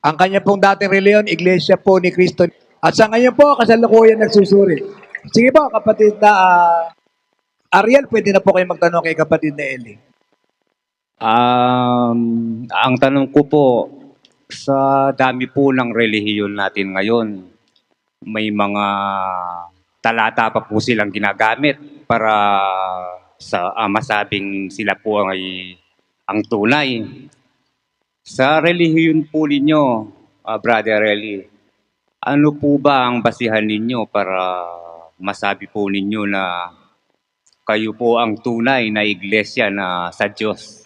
Ang kanya pong dating reliyon, Iglesia po ni Cristo. At sa ngayon po, kasalukuyan nagsusuri. Sige po, kapatid na Ariel, pwede na po kayo magtanong kay kapatid na Eli. Ang tanong ko po, sa dami po ng relihiyon natin ngayon, may mga talata pa po silang ginagamit para sa masabing sila po ay ang tunay. Sa relihiyon po ninyo, Brother Eli, ano po ba ang basihan ninyo para masabi po ninyo na kayo po ang tunay na iglesia na sa Diyos?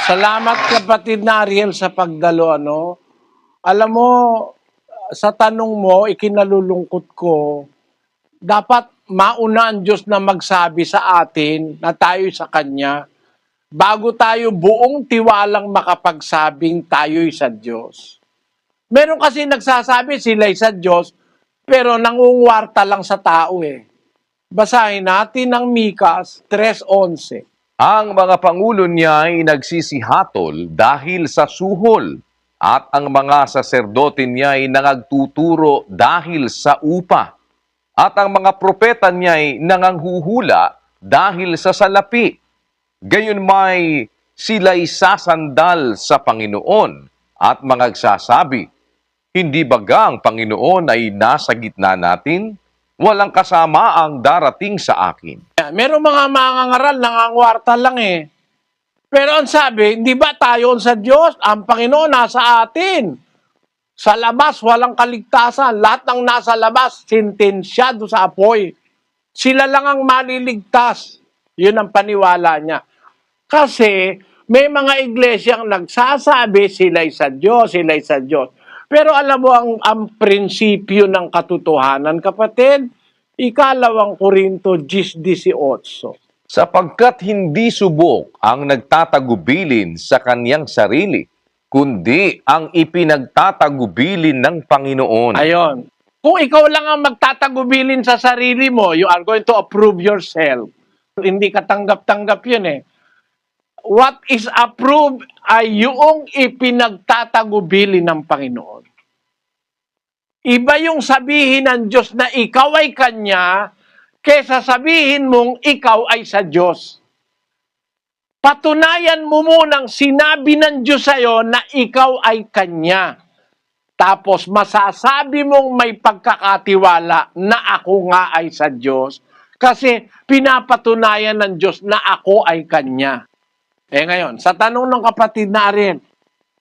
Salamat kapatid na Ariel sa pagdalo. Alam mo, sa tanong mo, ikinalulungkot ko, dapat mauna ang Diyos na magsabi sa atin na tayo sa Kanya bago tayo buong tiwalang makapagsabing tayo'y sa Diyos. Meron kasi nagsasabi sila'y sa Diyos, pero nangungwarta lang sa tao eh. Basahin natin ang Mikas 3:11. Ang mga pangulo niya ay nagsisihatol dahil sa suhol, at ang mga saserdote niya ay nangagtuturo dahil sa upa, at ang mga propeta niya ay nanganghuhula dahil sa salapi. Gayon may sila'y sasandal sa Panginoon at mangagsasabi, hindi baga ang Panginoon ay nasa gitna natin? Walang kasama ang darating sa akin. Meron mga mangangaral, nangangwarta lang eh. Pero ang sabi, hindi ba tayo sa Diyos? Ang Panginoon nasa atin. Sa labas, walang kaligtasan. Lahat ng nasa labas, sentensyado sa apoy. Sila lang ang maliligtas. Yun ang paniwala niya. Kasi may mga iglesyang nagsasabi sila'y sa Diyos, sila'y sa Diyos. Pero alam mo ang prinsipyo ng katotohanan, kapatid, 2 Korinto 10:18. Sapagkat hindi subok ang nagtatagubilin sa kanyang sarili, kundi ang ipinagtatagubilin ng Panginoon. Ayon. Kung ikaw lang ang magtatagubilin sa sarili mo, you are going to approve yourself. Hindi ka tanggap-tanggap yun eh. What is approved ay yung ipinagtatagubilin ng Panginoon. Iba yung sabihin ng Diyos na ikaw ay Kanya, kesa sabihin mong ikaw ay sa Diyos. Patunayan mo munang sinabi ng Diyos sa'yo na ikaw ay Kanya. Tapos masasabi mong may pagkakatiwala na ako nga ay sa Diyos kasi pinapatunayan ng Diyos na ako ay Kanya. Ngayon, sa tanong ng kapatid na Ariel,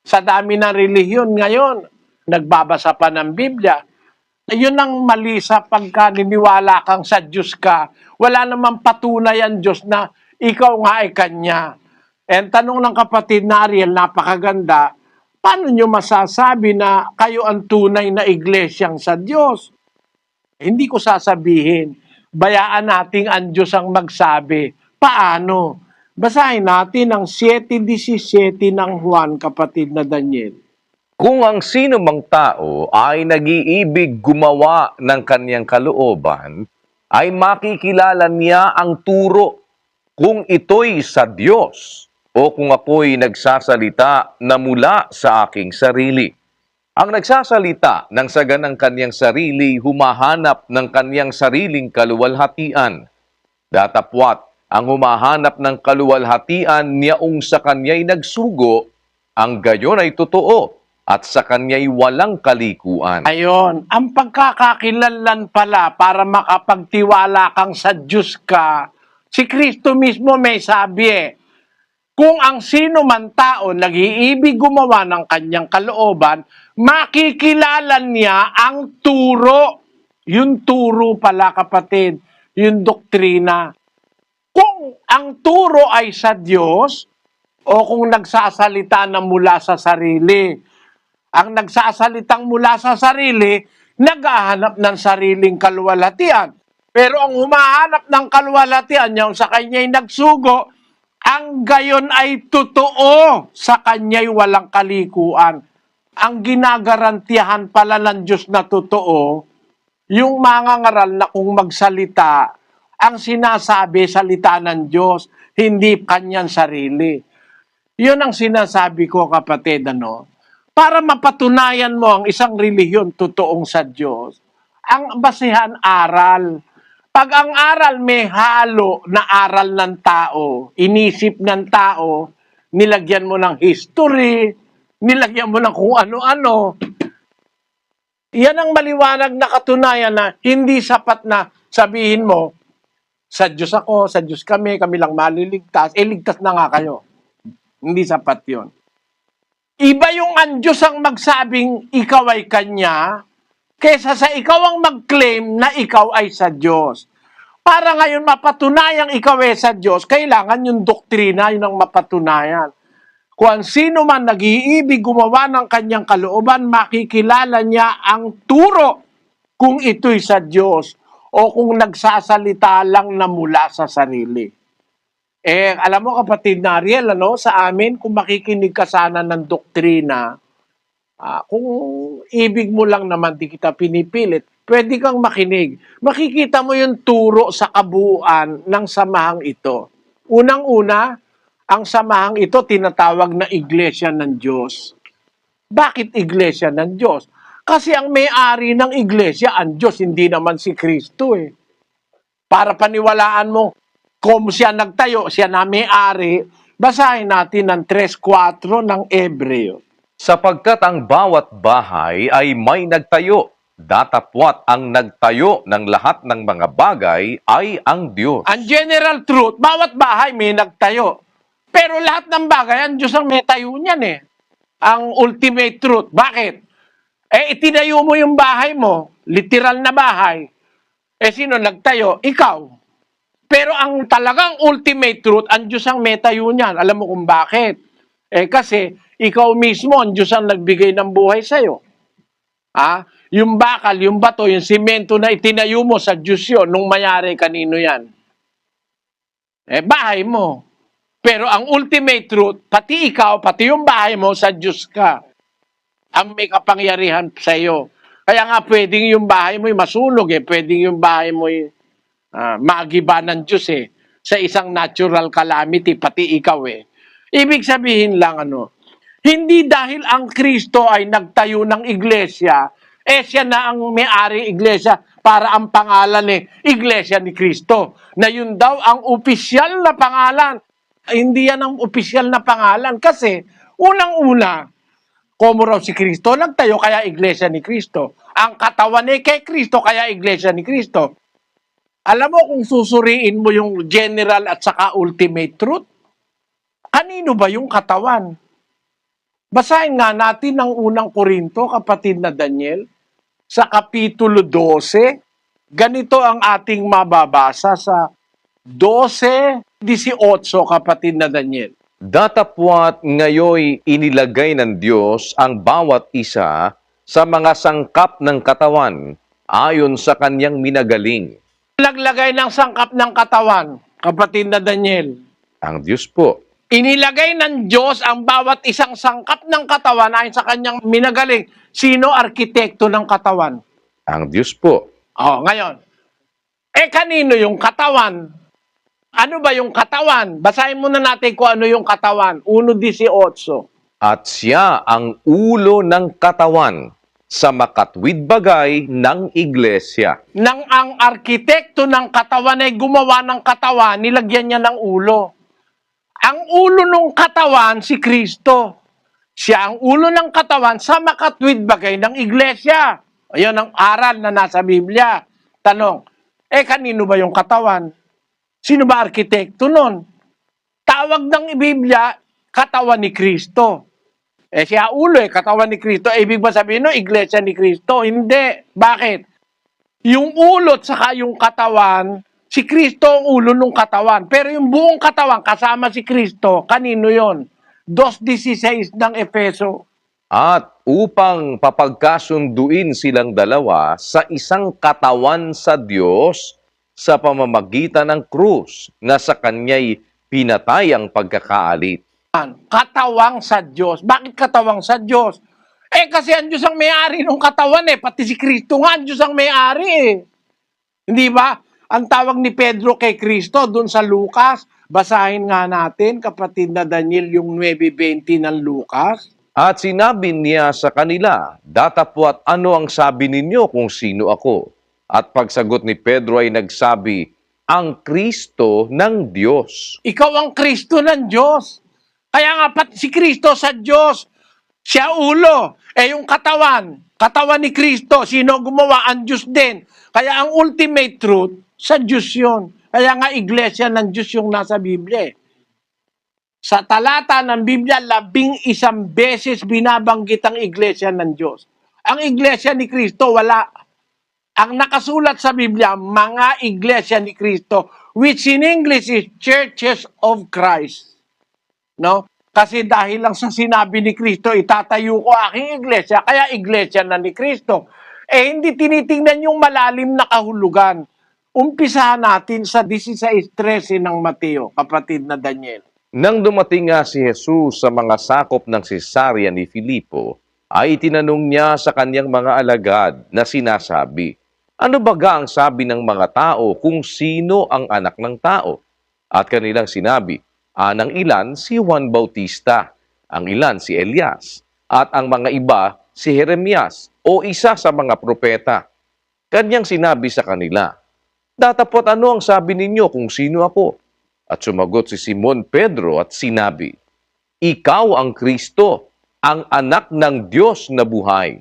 sa dami ng relihiyon ngayon, nagbabasa pa ng Biblia, yun ang mali sa pagkaniniwala kang sa Diyos ka. Wala namang patunay ang Diyos na ikaw nga ay Kanya. And tanong ng kapatid na Ariel, napakaganda, paano nyo masasabi na kayo ang tunay na iglesyang sa Diyos? Hindi ko sasabihin, bayaan nating ang Diyos ang magsabi. Paano? Basahin natin ang 7:17 ng Juan, kapatid na Daniel. Kung ang sino mang tao ay nag-iibig gumawa ng kanyang kalooban, ay makikilala niya ang turo kung ito'y sa Diyos o kung ako'y nagsasalita na mula sa aking sarili. Ang nagsasalita ng saga ng kanyang sarili, humahanap ng kanyang sariling kaluwalhatian. Datapwat, ang humahanap ng kaluwalhatian niyaong sa kanya'y nagsugo, ang gayon ay totoo at sa kanya'y walang kalikuan. Ayon, ang pagkakakilanlan pala para makapagtiwala kang sa Diyos ka, si Kristo mismo may sabi kung ang sino man tao nag-iibig gumawa ng kanyang kalooban, makikilala niya ang turo. Yung turo pala, kapatid, yung doktrina. Kung ang turo ay sa Diyos, o kung nagsasalita na mula sa sarili, ang nagsasalitang mula sa sarili, naghahanap ng sariling kaluwalhatian. Pero ang humahanap ng kaluwalhatian, yung sa kanya'y nagsugo, ang gayon ay totoo, sa kanya'y walang kalikuan. Ang ginagarantiyahan pala ng Diyos na totoo, yung mangangaral na kung magsalita, ang sinasabi, salita ng Diyos, hindi kanyang sarili. Yun ang sinasabi ko, kapatid, ano? Para mapatunayan mo ang isang relihiyon totoong sa Diyos, ang basihan aral. Pag ang aral may halo na aral ng tao, inisip ng tao, nilagyan mo ng history, nilagyan mo ng kung ano-ano, yan ang maliwanag na katunayan na hindi sapat na sabihin mo, sa Diyos ako, sa Diyos kami lang maliligtas, ligtas na nga kayo. Hindi sapat yun. Iba yung ang Diyos ang magsabing ikaw ay Kanya, kesa sa ikaw ang mag-claim na ikaw ay sa Diyos. Para ngayon mapatunayang ikaw ay sa Diyos, kailangan yung doktrina, yun ang mapatunayan. Kung sino man nag-iibig gumawa ng kanyang kalooban, makikilala niya ang turo kung ito'y sa Diyos o kung nagsasalita lang na mula sa sarili. Alam mo kapatid na Ariel, sa amin, kung makikinig ka sana ng doktrina, kung ibig mo lang naman, di kita pinipilit, pwede kang makinig. Makikita mo yung turo sa kabuuan ng samahang ito. Unang-una, ang samahang ito tinatawag na Iglesia ng Diyos. Bakit Iglesia ng Diyos? Kasi ang may-ari ng Iglesia, ang Diyos, hindi naman si Kristo eh. Para paniwalaan mo, kung siya nagtayo, siya na may-ari, basahin natin ang 3:4 ng Hebreo. Sapagkat ang bawat bahay ay may nagtayo, datapwat ang nagtayo ng lahat ng mga bagay ay ang Diyos. Ang general truth, bawat bahay may nagtayo. Pero lahat ng bagay, ang Diyos ang may tayo niyan eh. Ang ultimate truth. Bakit? Itinayo mo yung bahay mo, literal na bahay. Sino nagtayo? Ikaw. Pero ang talagang ultimate truth, ang Diyos ang may tayo niyan. Alam mo kung bakit? Kasi ikaw mismo, ang Diyos ang nagbigay ng buhay sa'yo. Yung bakal, yung bato, yung simento na itinayo mo sa Diyos yun, nung mayari kanino yan? Bahay mo. Pero ang ultimate truth, pati ikaw, pati yung bahay mo, sa Diyos ka. Ang may kapangyarihan sa iyo. Kaya nga pwedeng yung bahay mo masunog pwedeng yung bahay mo maagiba ng Diyos sa isang natural calamity, pati ikaw Ibig sabihin lang hindi dahil ang Kristo ay nagtayo ng iglesia, siya na ang may-ari iglesia para ang pangalan Iglesia ni Kristo. Na yun daw ang opisyal na pangalan. Hindi yan ang opisyal na pangalan kasi unang-una, como raw si Kristo nagtayo kaya Iglesia ni Kristo. Ang katawan kay Kristo kaya Iglesia ni Kristo. Alam mo kung susuriin mo yung general at saka ultimate truth, kanino ba yung katawan? Basahin nga natin ang unang Korinto, kapatid na Daniel, sa Kapitulo 12. Ganito ang ating mababasa sa 12:18, kapatid na Daniel. Datapwat ngayoy inilagay ng Diyos ang bawat isa sa mga sangkap ng katawan ayon sa kanyang minagaling. Naglagay ng sangkap ng katawan, kapatid na Daniel. Ang Diyos po. Inilagay ng Diyos ang bawat isang sangkap ng katawan ayon sa kanyang minagaling. Sino arkitekto ng katawan? Ang Diyos po. Ngayon. Kanino yung katawan? Ano ba yung katawan? Basahin muna natin kung ano yung katawan. 1:18. At siya ang ulo ng katawan sa makatwid bagay ng iglesia. Nang ang arkitekto ng katawan ay gumawa ng katawan, nilagyan niya ng ulo. Ang ulo ng katawan, si Kristo. Siya ang ulo ng katawan sa makatwid bagay ng iglesia. Ayun ang aral na nasa Biblia. Tanong, kanino ba yung katawan? Sino ba arkitekto nun? Tawag ng Biblia, katawan ni Kristo. Siya ulo katawan ni Kristo. Ibig ba sabihin iglesia ni Kristo? Hindi. Bakit? Yung ulo at saka yung katawan, si Kristo ang ulo ng katawan. Pero yung buong katawan kasama si Kristo, kanino yon? 2:16 ng Efeso. At upang papagkasunduin silang dalawa sa isang katawan sa Diyos sa pamamagitan ng krus na sa kanya'y pinatay ang pagkakaalit. Katawang sa Diyos. Bakit katawang sa Diyos? Kasi ang Diyos ang may-ari ng katawan Pati si Kristo nga, ang Diyos ang may-ari Hindi ba? Ang tawag ni Pedro kay Kristo doon sa Lucas, Basahin nga natin, kapatid na Daniel, yung 9:20 ng Lucas. At sinabi niya sa kanila, datapwat ano ang sabi ninyo kung sino ako? At pagsagot ni Pedro ay nagsabi, ang Kristo ng Diyos. Ikaw ang Kristo ng Diyos. Kaya nga si Kristo sa Diyos, siya ulo. Yung katawan ni Kristo, sino gumawa? Ang Diyos din. Kaya ang ultimate truth, sa Diyos yun. Kaya nga iglesia ng Diyos yung nasa Biblia. Sa talata ng Biblia, 11 beses binabanggit ang iglesia ng Diyos. Ang iglesia ni Kristo, wala. Ang nakasulat sa Biblia, mga iglesia ni Kristo, which in English is churches of Christ. No? Kasi dahil lang sa sinabi ni Kristo, itatayo ko aking iglesia, kaya iglesia na ni Kristo. Hindi tinitingnan yung malalim na kahulugan. Umpisahan natin sa 16:13 ng Mateo, kapatid na Daniel. Nang dumating nga si Jesus sa mga sakop ng Cesarea ni Filipo, ay tinanong niya sa kanyang mga alagad na sinasabi, ano baga ang sabi ng mga tao kung sino ang anak ng tao? At kanilang sinabi, ang ilan si Juan Bautista, ang ilan si Elias, at ang mga iba si Jeremias o isa sa mga propeta. Kanyang sinabi sa kanila, datapot ano ang sabi ninyo kung sino ako? At sumagot si Simon Pedro at sinabi, ikaw ang Kristo, ang anak ng Diyos na buhay.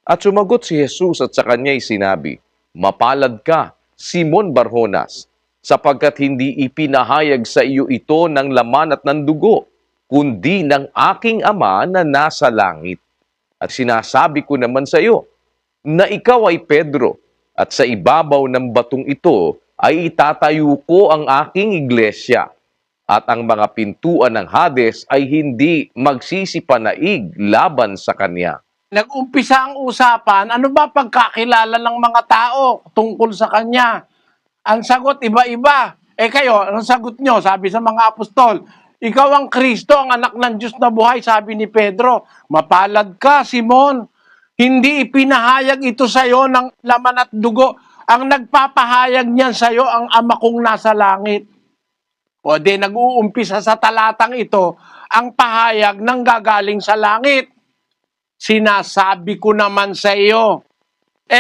At sumagot si Jesus at sa kanya'y sinabi, mapalad ka, Simon Barjonas, sapagkat hindi ipinahayag sa iyo ito ng laman at ng dugo, kundi ng aking Ama na nasa langit. At sinasabi ko naman sa iyo, na ikaw ay Pedro, at sa ibabaw ng batong ito ay itatayo ko ang aking iglesia, at ang mga pintuan ng Hades ay hindi magsisipanaig laban sa kanya. Nag-umpisa ang usapan, ano ba pagkakilala ng mga tao tungkol sa kanya? Ang sagot, iba-iba. Kayo, anong sagot nyo? Sabi sa mga apostol, ikaw ang Kristo, ang anak ng Diyos na buhay, sabi ni Pedro. Mapalad ka, Simon. Hindi ipinahayag ito sa iyo ng laman at dugo. Ang nagpapahayag niyan sa iyo, ang Ama kong nasa langit. O di, nag-uumpisa sa talatang ito, ang pahayag ng gagaling sa langit. Sinasabi ko naman sa iyo.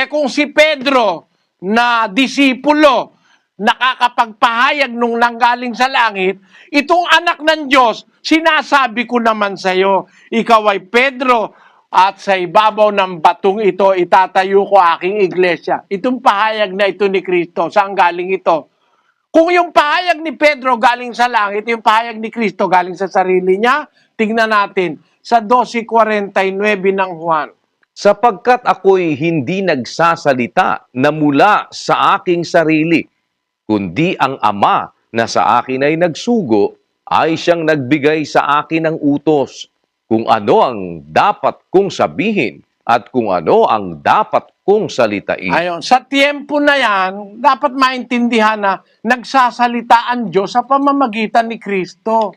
Kung si Pedro na disipulo, nakakapagpahayag nung nanggaling sa langit, itong anak ng Diyos, sinasabi ko naman sa iyo, ikaw ay Pedro, at sa ibabaw ng batong ito, itatayo ko aking iglesia. Itong pahayag na ito ni Kristo, saan galing ito? Kung yung pahayag ni Pedro galing sa langit, yung pahayag ni Kristo galing sa sarili niya, tingnan natin sa 12:49 ng Juan. Sapagkat ako'y hindi nagsasalita na mula sa aking sarili, kundi ang Ama na sa akin ay nagsugo, ay siyang nagbigay sa akin ng utos, kung ano ang dapat kong sabihin at kung ano ang dapat kong salitain. Ayon, sa tiempo na yan, dapat maintindihan na nagsasalita ang Diyos sa pamamagitan ni Kristo.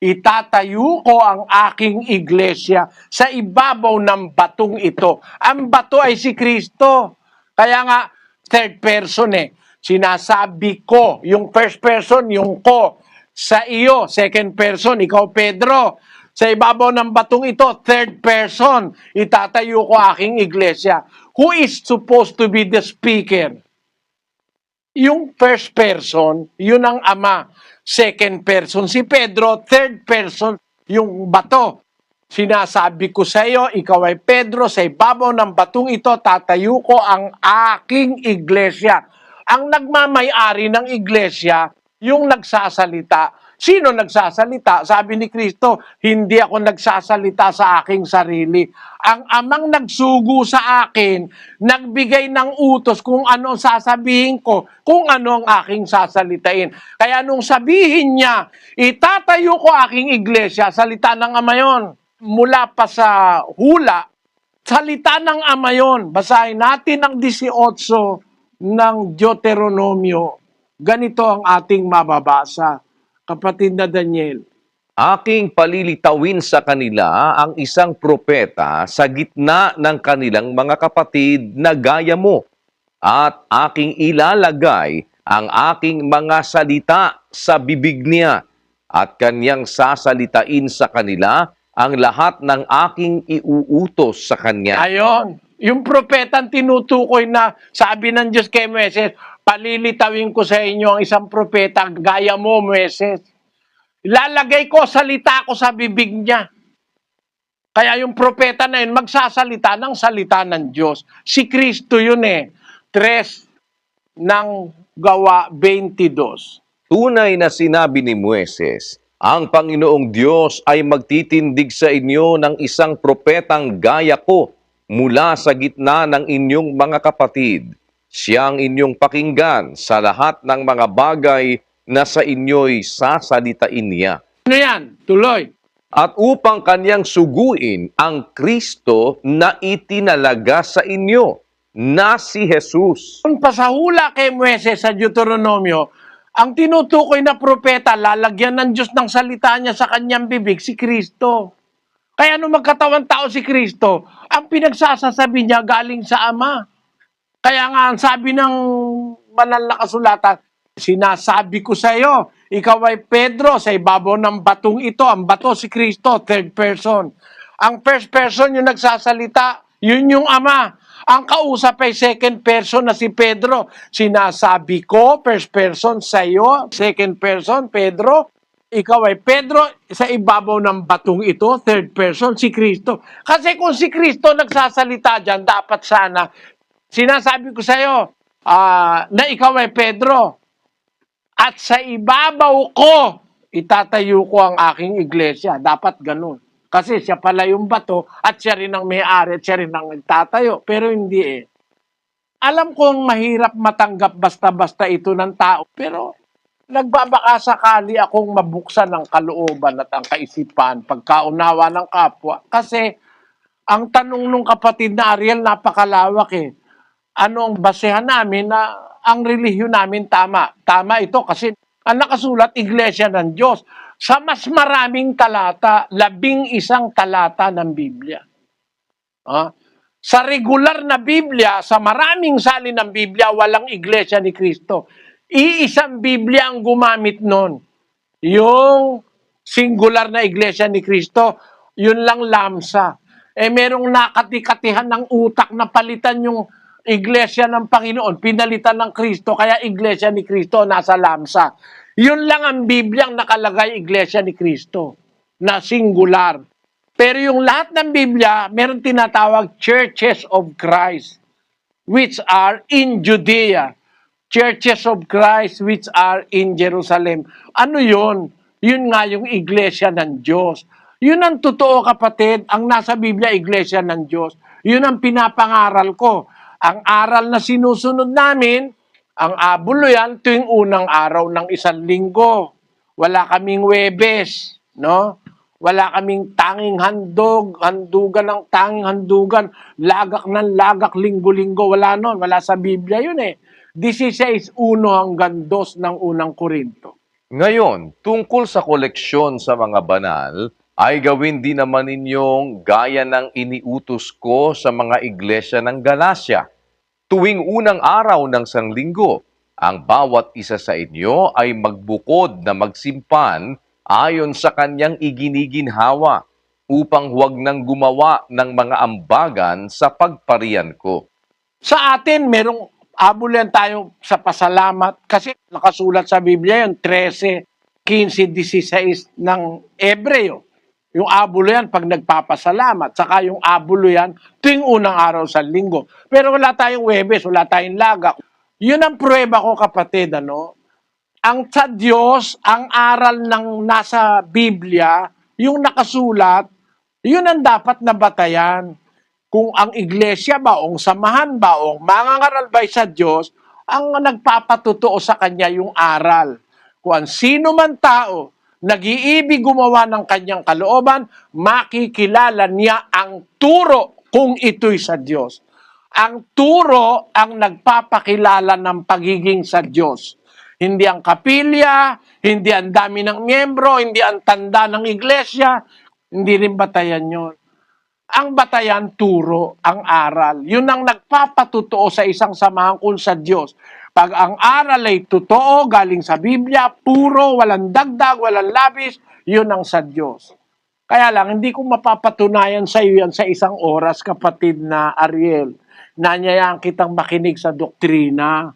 Itatayo ko ang aking iglesia sa ibabaw ng batong ito. Ang bato ay si Kristo. Kaya nga, third person Sinasabi ko, yung first person, yung ko. Sa iyo, second person, ikaw Pedro. Sa ibabaw ng batong ito, third person, itatayo ko aking iglesia. Who is supposed to be the speaker? Yung first person, yun ang Ama. Second person, si Pedro. Third person, yung bato. Sinasabi ko sa iyo, ikaw ay Pedro, sa ibabaw ng batong ito, tatayo ko ang aking iglesia. Ang nagmamay-ari ng iglesia, yung nagsasalita. Sino nagsasalita? Sabi ni Kristo, hindi ako nagsasalita sa aking sarili. Ang Amang nagsugo sa akin, nagbigay ng utos kung ano sasabihin ko, kung ano ang aking sasalitain. Kaya nung sabihin niya, itatayo ko aking iglesia, salita ng Ama yun. Mula pa sa hula, salita ng Ama yun. Basahin natin ang 18 ng Deuteronomio. Ganito ang ating mababasa. Kapatid na Daniel. Aking palilitawin sa kanila ang isang propeta sa gitna ng kanilang mga kapatid na gaya mo, at aking ilalagay ang aking mga salita sa bibig niya at kanyang sasalitain sa kanila ang lahat ng aking iuutos sa kanya. Ayon, yung propetang tinutukoy na sabi ng Diyos kay Moises, palilitawin ko sa inyo ang isang propeta, gaya mo, Moises. Ilalagay ko, salita ko sa bibig niya. Kaya yung propeta na yun, magsasalita ng salita ng Diyos. Si Kristo yun eh. 3 ng Gawa 22. Tunay na sinabi ni Moises, ang Panginoong Diyos ay magtitindig sa inyo ng isang propetang gaya ko mula sa gitna ng inyong mga kapatid. Siyang inyong pakinggan sa lahat ng mga bagay na sa inyo'y sasalitain niya. Ano yan? Tuloy. At upang kanyang suguin ang Kristo na itinalaga sa inyo, na si Jesus. Kung pasahula kay Moises sa Deuteronomio, ang tinutukoy na propeta, lalagyan ng Diyos ng salita niya sa kanyang bibig, si Kristo. Kaya nung magkatawan tao si Kristo, ang pinagsasasabi niya galing sa Ama. Kaya nga, ang sabi ng banal na kasulatan, sinasabi ko sa iyo, ikaw ay Pedro, sa ibabaw ng batong ito. Ang bato si Kristo, third person. Ang first person yung nagsasalita, yun yung Ama. Ang kausap ay second person na si Pedro. Sinasabi ko, first person sa iyo, second person, Pedro. Ikaw ay Pedro, sa ibabaw ng batong ito, third person, si Kristo. Kasi kung si Kristo nagsasalita dyan, dapat sana, sinasabi ko sa iyo, na ikaw ay Pedro. At sa ibabaw ko, itatayo ko ang aking iglesia. Dapat ganun. Kasi siya pala yung bato at siya rin ang may-ari at siya rin ang nagtatayo. Pero hindi eh. Alam kong mahirap matanggap basta-basta ito ng tao. Pero nagbabaka sakali akong mabuksan ang kalooban at ang kaisipan pagkaunawa ng kapwa. Kasi ang tanong nung kapatid na Ariel napakalawak eh. Anong basehan namin na ang relihiyon namin tama? Tama ito kasi ang nakasulat, Iglesia ng Diyos. Sa mas maraming talata, 11 talata ng Biblia. Sa regular na Biblia, sa maraming salin ng Biblia, walang Iglesia ni Kristo. Iisang Biblia ang gumamit nun. Yung singular na Iglesia ni Kristo, yun lang lamsa. Merong nakatikatihan ng utak na palitan yung Iglesia ng Panginoon, pinalitan ng Kristo, kaya Iglesia ni Kristo nasa lamsa. Yun lang ang Bibliang nakalagay Iglesia ni Kristo, na singular. Pero yung lahat ng Biblia, meron tinatawag Churches of Christ, which are in Judea. Churches of Christ, which are in Jerusalem. Ano yun? Yun nga yung Iglesia ng Diyos. Yun ang totoo, kapatid. Ang nasa Biblia, Iglesia ng Diyos. Yun ang pinapangaral ko. Ang aral na sinusunod namin, ang abulo yan tuwing unang araw ng isang linggo. Wala kaming Webes, no? Wala kaming tanging handugan ng tanging handugan, lagak ng lagak, linggo-linggo. Wala nun, wala sa Biblia yun eh. 16:1 hanggang 2 ng unang Korinto. Ngayon, tungkol sa koleksyon sa mga banal, ay gawin din naman ninyong gaya ng iniutos ko sa mga iglesia ng Galacia. Tuwing unang araw ng sanglinggo, ang bawat isa sa inyo ay magbukod na magsimpan ayon sa kanyang iginiginhawa upang huwag nang gumawa ng mga ambagan sa pagparian ko. Sa atin, merong abulan tayo sa pasalamat kasi nakasulat sa Biblia yun, 13, 15, 16 ng Ebreo. Yung abulo yan pag nagpapasalamat. Saka yung abulo yan tuwing unang araw sa linggo. Pero wala tayong Webes, wala tayong lagak. Yun ang pruweba ko, kapatid. Ang sa Diyos, ang aral ng nasa Biblia, yung nakasulat, yun ang dapat na batayan. Kung ang iglesia ba, o samahan ba, o mangangaral ba sa Diyos, ang nagpapatutuo sa kanya yung aral. Kung ang sino man tao, nag-iibig gumawa ng kanyang kalooban, makikilala niya ang turo kung ito'y sa Diyos. Ang turo ang nagpapakilala ng pagiging sa Diyos. Hindi ang kapilya, hindi ang dami ng miyembro, hindi ang tanda ng iglesia, hindi rin batayan yun. Ang batayan, turo, ang aral. Yun ang nagpapatutuo sa isang samahan kung sa Diyos. Pag ang aral ay totoo, galing sa Biblia, puro, walang dagdag, walang labis, yun ang sa Diyos. Kaya lang, hindi ko mapapatunayan sa iyo yan sa isang oras, kapatid na Ariel. Nanyayaan kitang makinig sa doktrina.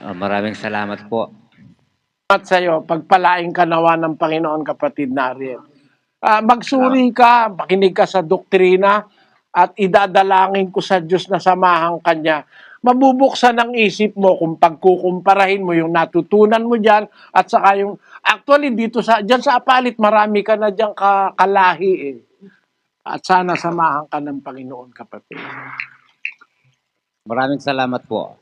Maraming salamat po. At sa iyo, pagpalaing ka nawa ng Panginoon, kapatid na Ariel. Magsuri ka, makinig ka sa doktrina, at idadalangin ko sa Diyos na samahan kanya. Mabubuksan ang isip mo kung pagkukumparahin mo yung natutunan mo dyan at saka yung, actually dito dyan sa Apalit, marami ka na dyan kalahi eh. At sana samahan ka ng Panginoon, kapatid. Maraming salamat po.